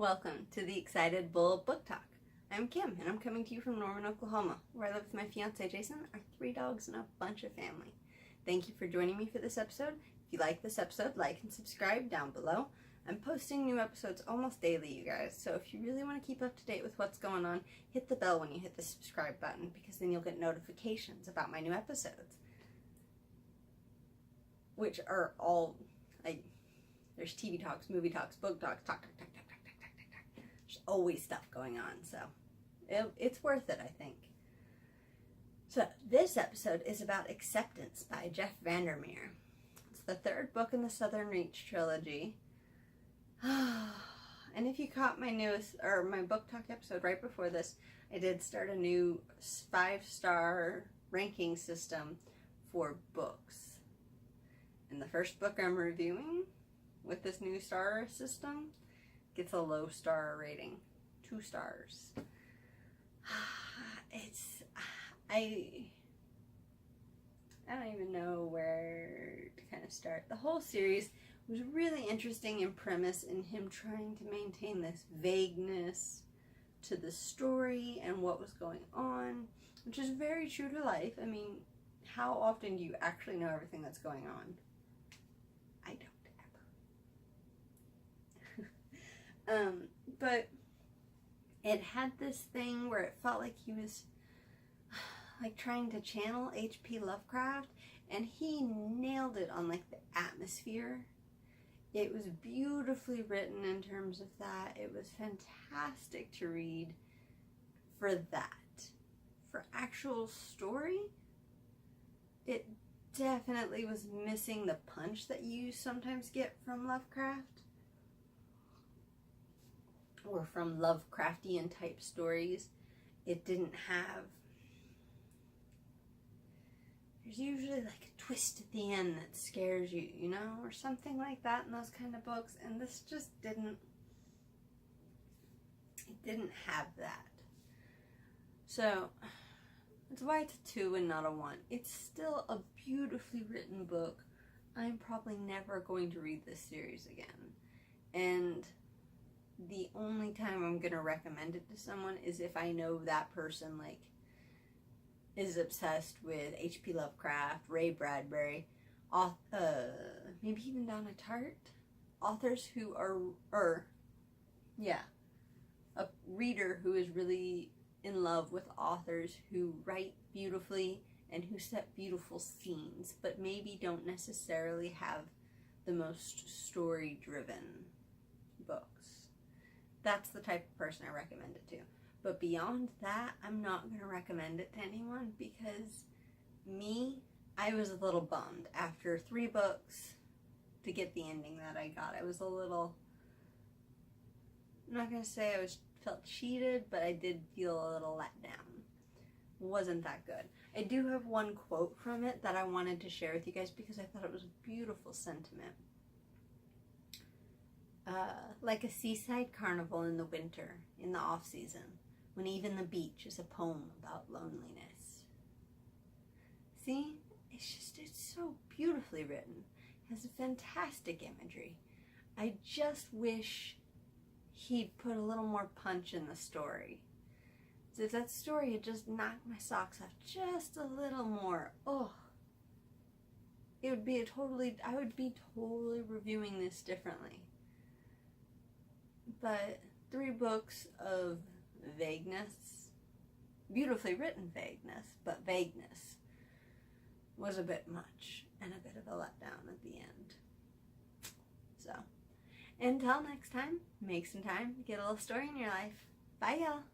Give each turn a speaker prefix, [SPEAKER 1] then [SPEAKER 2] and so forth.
[SPEAKER 1] Welcome to the Excited Bull Book Talk. I'm Kim, and I'm coming to you from Norman, Oklahoma, where I live with my fiance Jason, our 3 dogs, and a bunch of family. Thank you for joining me for this episode. If you like this episode, like and subscribe down below. I'm posting new episodes almost daily, you guys, so if you really want to keep up to date with what's going on, hit the bell when you hit the subscribe button, because then you'll get notifications about my new episodes, which are all, there's TV talks, movie talks, book talks, talk. There's always stuff going on, so it's worth it, I think. So this episode is about Accpetance by Jeff Vandermeer. It's the 3rd book in the Southern Reach trilogy. And if you caught my my book talk episode right before this, I did start a new 5-star ranking system for books. And the first book I'm reviewing with this new star system gets a low star rating, 2 stars. I don't even know where to kind of start. The whole series was really interesting in premise, in him trying to maintain this vagueness to the story and what was going on, which is very true to life. I mean, how often do you actually know everything that's going on? I don't ever. But it had this thing where it felt like he was like trying to channel H.P. Lovecraft, and he nailed it on like the atmosphere. It was beautifully written in terms of that. It was fantastic to read for that. For actual story, it definitely was missing the punch that you sometimes get from Lovecraft, or from Lovecraftian type stories. It didn't have, there's usually like a twist at the end that scares you, you know, or something like that in those kind of books, and this just didn't have that. So that's why it's a 2 and not a 1. It's still a beautifully written book. I'm probably never going to read this series again, and the only time I'm gonna recommend it to someone is if I know that person like is obsessed with H.P. Lovecraft, Ray Bradbury, maybe even Donna Tartt, authors who are, a reader who is really in love with authors who write beautifully and who set beautiful scenes, but maybe don't necessarily have the most story-driven books. That's the type of person I recommend it to. But beyond that, I'm not going to recommend it to anyone, because I was a little bummed after 3 books to get the ending that I got. I was a little, I'm not going to say felt cheated, but I did feel a little let down. Wasn't that good. I do have one quote from it that I wanted to share with you guys, because I thought it was a beautiful sentiment. Like a seaside carnival in the winter, in the off-season, when even the beach is a poem about loneliness. See? It's so beautifully written. It has a fantastic imagery. I just wish he'd put a little more punch in the story. So if that story had just knocked my socks off just a little more, I would be totally reviewing this differently. But 3 books of vagueness, beautifully written vagueness, but vagueness was a bit much and a bit of a letdown at the end. So, until next time, make some time, get a little story in your life. Bye, y'all.